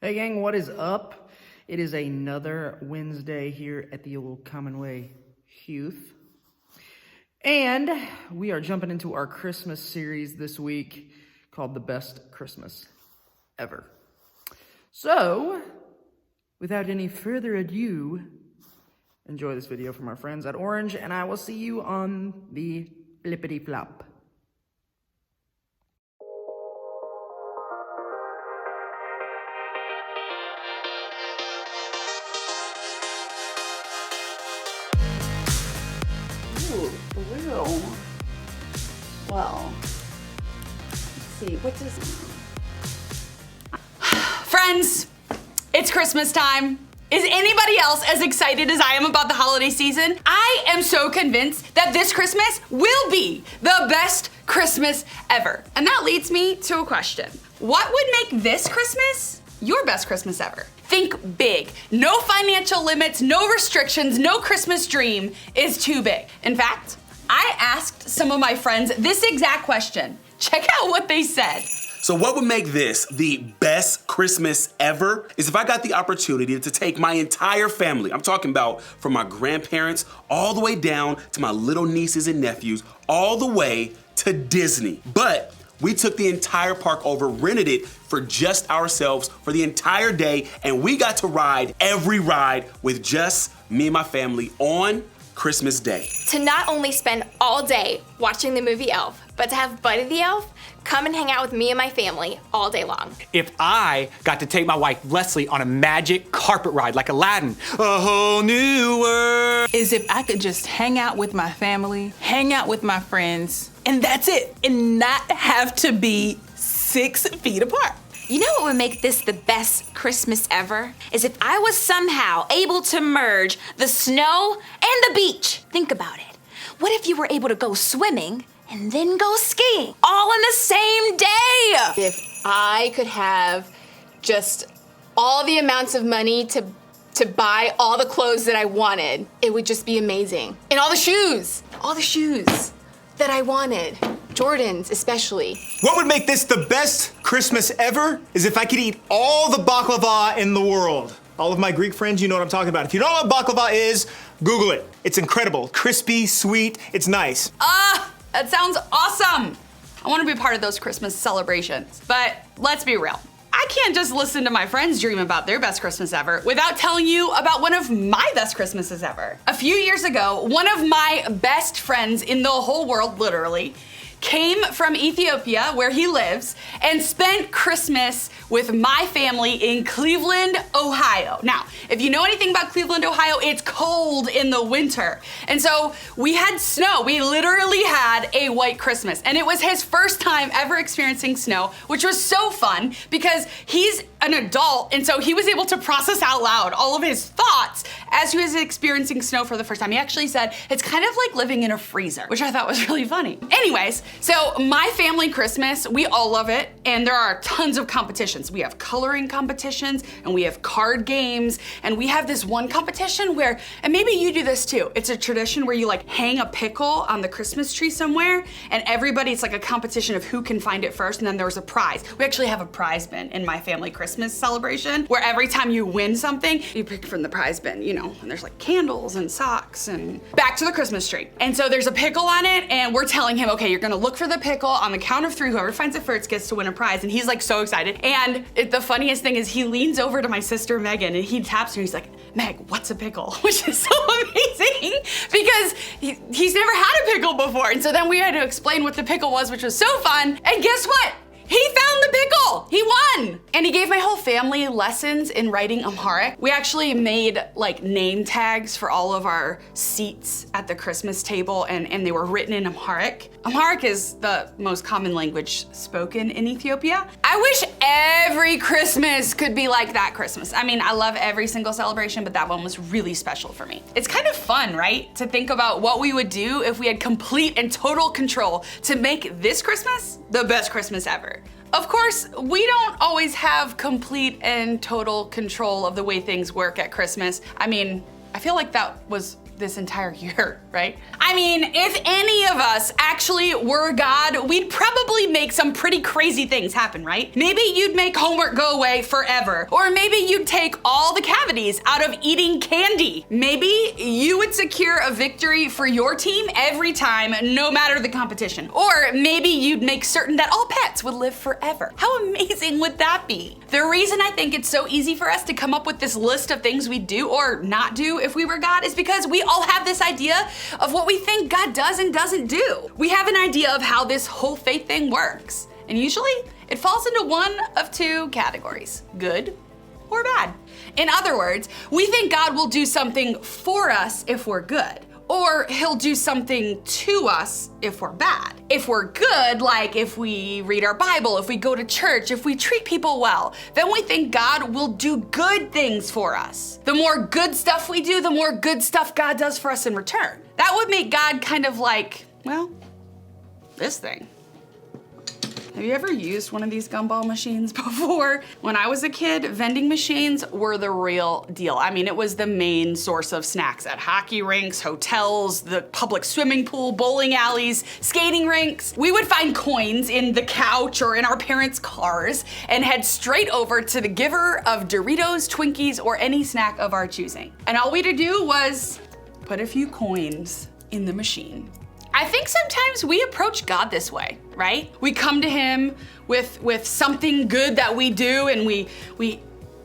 Hey gang, what is up? It is another Wednesday here at the old Commonwealth Youth. And we are jumping into our Christmas series this week called The Best Christmas Ever. So, without any further ado, enjoy this video from our friends at Orange, and I will see you on the flippity flop. Ooh, blue. Well, let's see, what does... Friends, it's Christmas time. Is anybody else as excited as I am about the holiday season? I am so convinced that this Christmas will be the best Christmas ever. And that leads me to a question. What would make this Christmas your best Christmas ever? Think big. No financial limits, no restrictions, no Christmas dream is too big. In fact, I asked some of my friends this exact question. Check out what they said. So what would make this the best Christmas ever is if I got the opportunity to take my entire family, I'm talking about from my grandparents all the way down to my little nieces and nephews, all the way to Disney. But we took the entire park over, rented it for just ourselves for the entire day, and we got to ride every ride with just me and my family on Christmas Day. To not only spend all day watching the movie Elf, but to have Buddy the Elf come and hang out with me and my family all day long. If I got to take my wife Leslie on a magic carpet ride like Aladdin, a whole new world. Is if I could just hang out with my family, hang out with my friends, and that's it, and not have to be 6 feet apart. You know what would make this the best Christmas ever? Is if I was somehow able to merge the snow and the beach. Think about it. What if you were able to go swimming and then go skiing all in the same day? If I could have just all the amounts of money to buy all the clothes that I wanted, it would just be amazing. And all the shoes that I wanted. Jordans, especially. What would make this the best Christmas ever is if I could eat all the baklava in the world. All of my Greek friends, you know what I'm talking about. If you don't know what baklava is, Google it. It's incredible. Crispy, sweet, it's nice. That sounds awesome. I want to be part of those Christmas celebrations, but let's be real. I can't just listen to my friends dream about their best Christmas ever without telling you about one of my best Christmases ever. A few years ago, one of my best friends in the whole world, literally, came from Ethiopia, where he lives, and spent Christmas with my family in Cleveland, Ohio. Now, if you know anything about Cleveland, Ohio, it's cold in the winter. And so we had snow. We literally had a white Christmas. And it was his first time ever experiencing snow, which was so fun because he's an adult, and so he was able to process out loud all of his thoughts as he was experiencing snow for the first time. He actually said, it's kind of like living in a freezer, which I thought was really funny. Anyways, so my family Christmas, we all love it, and there are tons of competitions. We have coloring competitions, and we have card games, and we have this one competition where, and maybe you do this too, it's a tradition where you like hang a pickle on the Christmas tree somewhere, and everybody, it's like a competition of who can find it first, and then there's a prize. We actually have a prize bin in my family Christmas celebration, where every time you win something, you pick from the prize bin, you know, and there's like candles and socks and back to the Christmas tree. And so there's a pickle on it, and we're telling him, okay, you're gonna look for the pickle on the count of 3, whoever finds it first gets to win a prize. And he's like so excited. And the funniest thing is he leans over to my sister Megan and he taps her, he's like, Meg, what's a pickle? Which is so amazing because he's never had a pickle before. And so then we had to explain what the pickle was, which was so fun. And guess what? He found the pickle! He won! And he gave my whole family lessons in writing Amharic. We actually made like name tags for all of our seats at the Christmas table, and they were written in Amharic. Amharic is the most common language spoken in Ethiopia. I wish every Christmas could be like that Christmas. I mean, I love every single celebration, but that one was really special for me. It's kind of fun, right? To think about what we would do if we had complete and total control to make this Christmas the best Christmas ever. Of course, we don't always have complete and total control of the way things work at Christmas. I mean, I feel like that was this entire year, right? I mean, if any of us actually were God, we'd probably make some pretty crazy things happen, right? Maybe you'd make homework go away forever. Or maybe you'd take all the cavities out of eating candy. Maybe you would secure a victory for your team every time, no matter the competition. Or maybe you'd make certain that all pets would live forever. How amazing would that be? The reason I think it's so easy for us to come up with this list of things we'd do or not do if we were God is because we all have this idea of what we think God does and doesn't do. We have an idea of how this whole faith thing works. And usually it falls into one of two categories, good or bad. In other words, we think God will do something for us if we're good, or he'll do something to us if we're bad. If we're good, like if we read our Bible, if we go to church, if we treat people well, then we think God will do good things for us. The more good stuff we do, the more good stuff God does for us in return. That would make God kind of like, well, this thing. Have you ever used one of these gumball machines before? When I was a kid, vending machines were the real deal. I mean, it was the main source of snacks at hockey rinks, hotels, the public swimming pool, bowling alleys, skating rinks. We would find coins in the couch or in our parents' cars and head straight over to the giver of Doritos, Twinkies, or any snack of our choosing. And all we had to do was put a few coins in the machine. I think sometimes we approach God this way, right? We come to him with something good that we do, and we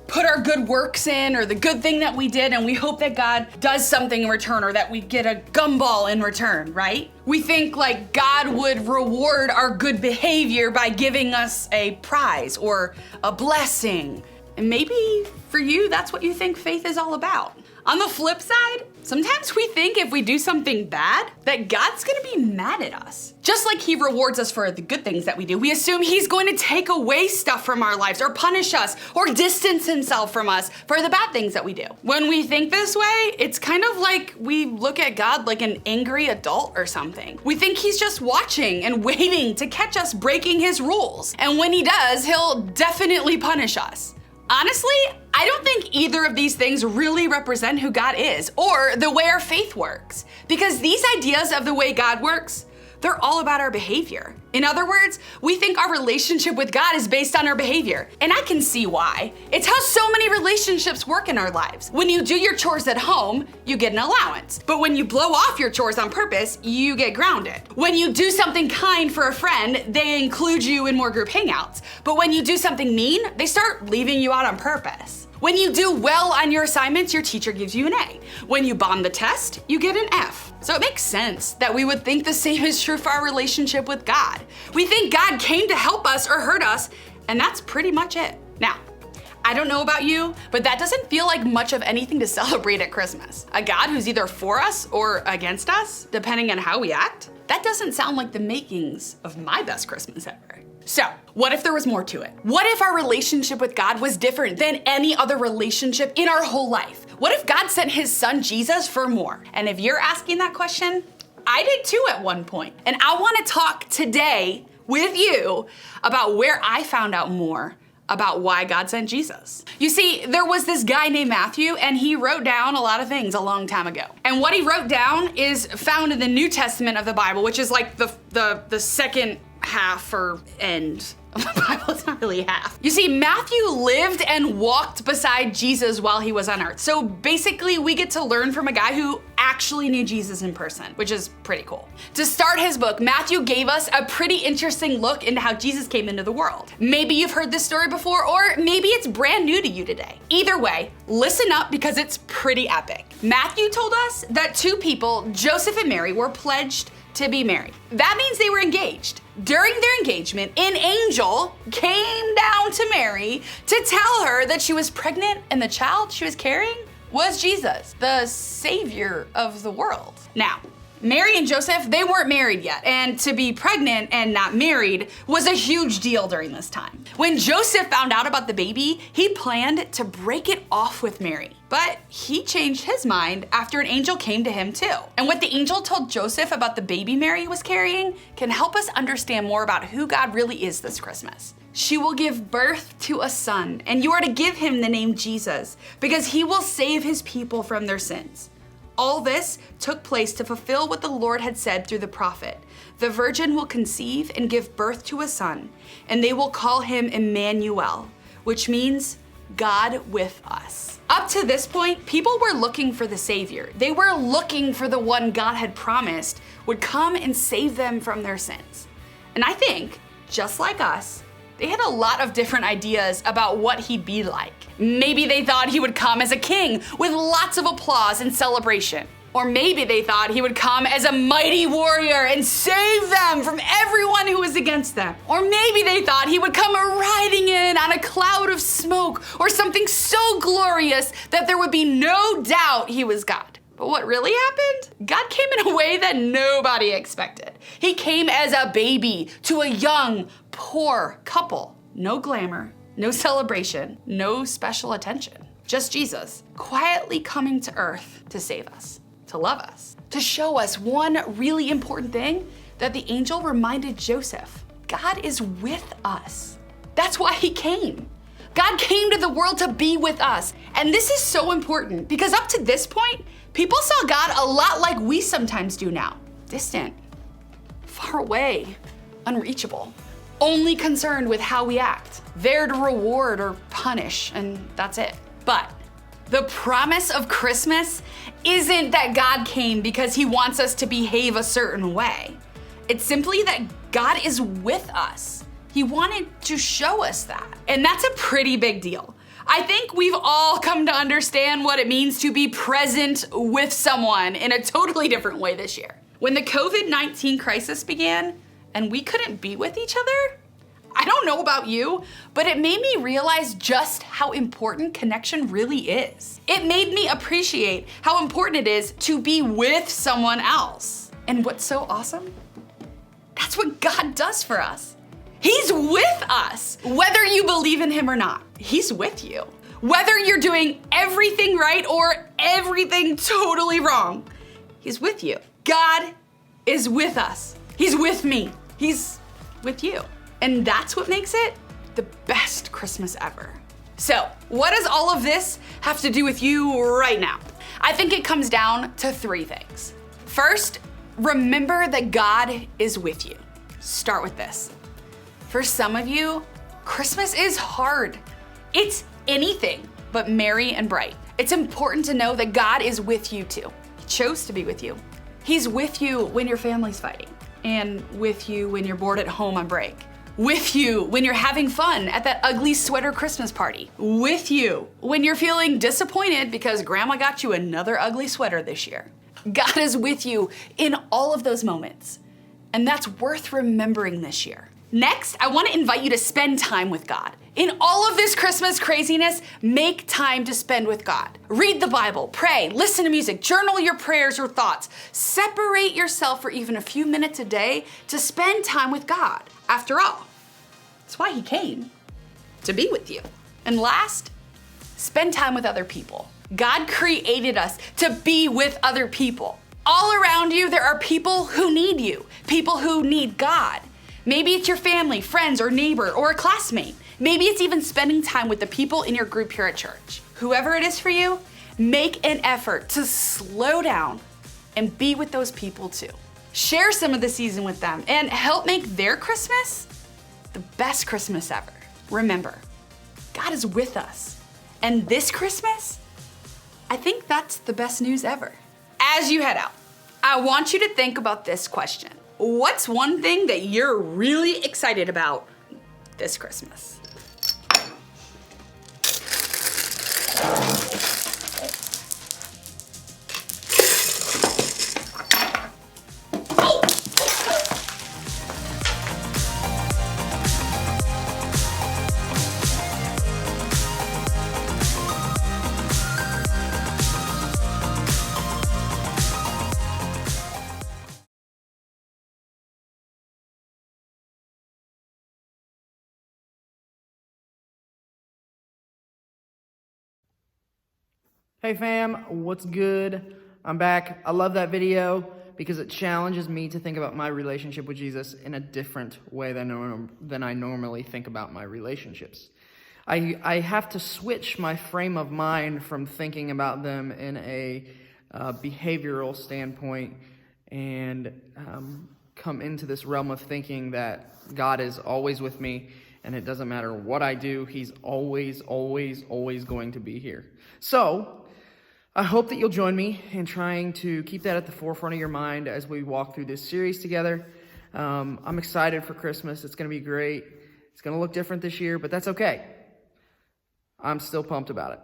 put our good works in or the good thing that we did, and we hope that God does something in return or that we get a gumball in return, right? We think like God would reward our good behavior by giving us a prize or a blessing. And maybe for you, that's what you think faith is all about. On the flip side, sometimes we think if we do something bad, that God's gonna be mad at us. Just like he rewards us for the good things that we do, we assume he's going to take away stuff from our lives or punish us or distance himself from us for the bad things that we do. When we think this way, it's kind of like we look at God like an angry adult or something. We think he's just watching and waiting to catch us breaking his rules. And when he does, he'll definitely punish us. Honestly, I don't think either of these things really represent who God is or the way our faith works, because these ideas of the way God works, they're all about our behavior. In other words, we think our relationship with God is based on our behavior, and I can see why. It's how so many relationships work in our lives. When you do your chores at home, you get an allowance. But when you blow off your chores on purpose, you get grounded. When you do something kind for a friend, they include you in more group hangouts. But when you do something mean, they start leaving you out on purpose. When you do well on your assignments, your teacher gives you an A. When you bomb the test, you get an F. So it makes sense that we would think the same is true for our relationship with God. We think God came to help us or hurt us, and that's pretty much it. Now, I don't know about you, but that doesn't feel like much of anything to celebrate at Christmas. A God who's either for us or against us, depending on how we act. That doesn't sound like the makings of my best Christmas ever. So, what if there was more to it? What if our relationship with God was different than any other relationship in our whole life? What if God sent his son Jesus for more? And if you're asking that question, I did too at one point. And I want to talk today with you about where I found out more about why God sent Jesus. You see, there was this guy named Matthew, and he wrote down a lot of things a long time ago. And what he wrote down is found in the New Testament of the Bible, which is like the second half or end of the Bible. It's not really half. You see, Matthew lived and walked beside Jesus while he was on earth. So basically, we get to learn from a guy who actually knew Jesus in person, which is pretty cool. To start his book, Matthew gave us a pretty interesting look into how Jesus came into the world. Maybe you've heard this story before, or maybe it's brand new to you today. Either way, listen up because it's pretty epic. Matthew told us that two people, Joseph and Mary, were pledged to be married. That means they were engaged. During their engagement, an angel came down to Mary to tell her that she was pregnant and the child she was carrying was Jesus, the savior of the world. Now, Mary and Joseph, they weren't married yet, and to be pregnant and not married was a huge deal during this time. When Joseph found out about the baby, he planned to break it off with Mary. But he changed his mind after an angel came to him too. And what the angel told Joseph about the baby Mary was carrying can help us understand more about who God really is this Christmas. She will give birth to a son, and you are to give him the name Jesus, because he will save his people from their sins. All this took place to fulfill what the Lord had said through the prophet. The virgin will conceive and give birth to a son, and they will call him Emmanuel, which means God with us. Up to this point, people were looking for the Savior. They were looking for the one God had promised would come and save them from their sins. And I think, just like us, they had a lot of different ideas about what he'd be like. Maybe they thought he would come as a king with lots of applause and celebration. Or maybe they thought he would come as a mighty warrior and save them from everyone who was against them. Or maybe they thought he would come riding in on a cloud of smoke or something so glorious that there would be no doubt he was God. But what really happened? God came in a way that nobody expected. He came as a baby to a young, poor couple. No glamour, no celebration, no special attention. Just Jesus, quietly coming to earth to save us, to love us, to show us one really important thing that the angel reminded Joseph. God is with us. That's why he came. God came to the world to be with us. And this is so important because up to this point, people saw God a lot like we sometimes do now. Distant, far away, unreachable, only concerned with how we act, there to reward or punish, and that's it. But the promise of Christmas isn't that God came because he wants us to behave a certain way. It's simply that God is with us. He wanted to show us that. And that's a pretty big deal. I think we've all come to understand what it means to be present with someone in a totally different way this year. When the COVID-19 crisis began and we couldn't be with each other, I don't know about you, but it made me realize just how important connection really is. It made me appreciate how important it is to be with someone else. And what's so awesome? That's what God does for us. He's with us. Whether you believe in him or not, he's with you. Whether you're doing everything right or everything totally wrong, he's with you. God is with us. He's with me. He's with you. And that's what makes it the best Christmas ever. So, what does all of this have to do with you right now? I think it comes down to 3 things. First, remember that God is with you. Start with this. For some of you, Christmas is hard. It's anything but merry and bright. It's important to know that God is with you too. He chose to be with you. He's with you when your family's fighting, and with you when you're bored at home on break. With you when you're having fun at that ugly sweater Christmas party. With you when you're feeling disappointed because grandma got you another ugly sweater this year. God is with you in all of those moments. And that's worth remembering this year. Next, I want to invite you to spend time with God. In all of this Christmas craziness, make time to spend with God. Read the Bible, pray, listen to music, journal your prayers or thoughts. Separate yourself for even a few minutes a day to spend time with God. After all, that's why he came, to be with you. And last, spend time with other people. God created us to be with other people. All around you, there are people who need you, people who need God. Maybe it's your family, friends, or neighbor, or a classmate. Maybe it's even spending time with the people in your group here at church. Whoever it is for you, make an effort to slow down and be with those people too. Share some of the season with them and help make their Christmas the best Christmas ever. Remember, God is with us. And this Christmas, I think that's the best news ever. As you head out, I want you to think about this question. What's one thing that you're really excited about this Christmas? Hey fam, what's good? I'm back. I love that video because it challenges me to think about my relationship with Jesus in a different way than I normally think about my relationships. I have to switch my frame of mind from thinking about them in a behavioral standpoint and come into this realm of thinking that God is always with me, and it doesn't matter what I do, he's always, always, always going to be here. So I hope that you'll join me in trying to keep that at the forefront of your mind as we walk through this series together. I'm excited for Christmas. It's going to be great. It's going to look different this year, but that's okay. I'm still pumped about it.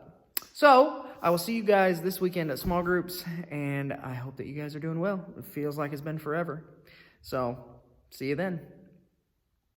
So I will see you guys this weekend at small groups, and I hope that you guys are doing well. It feels like it's been forever. So see you then.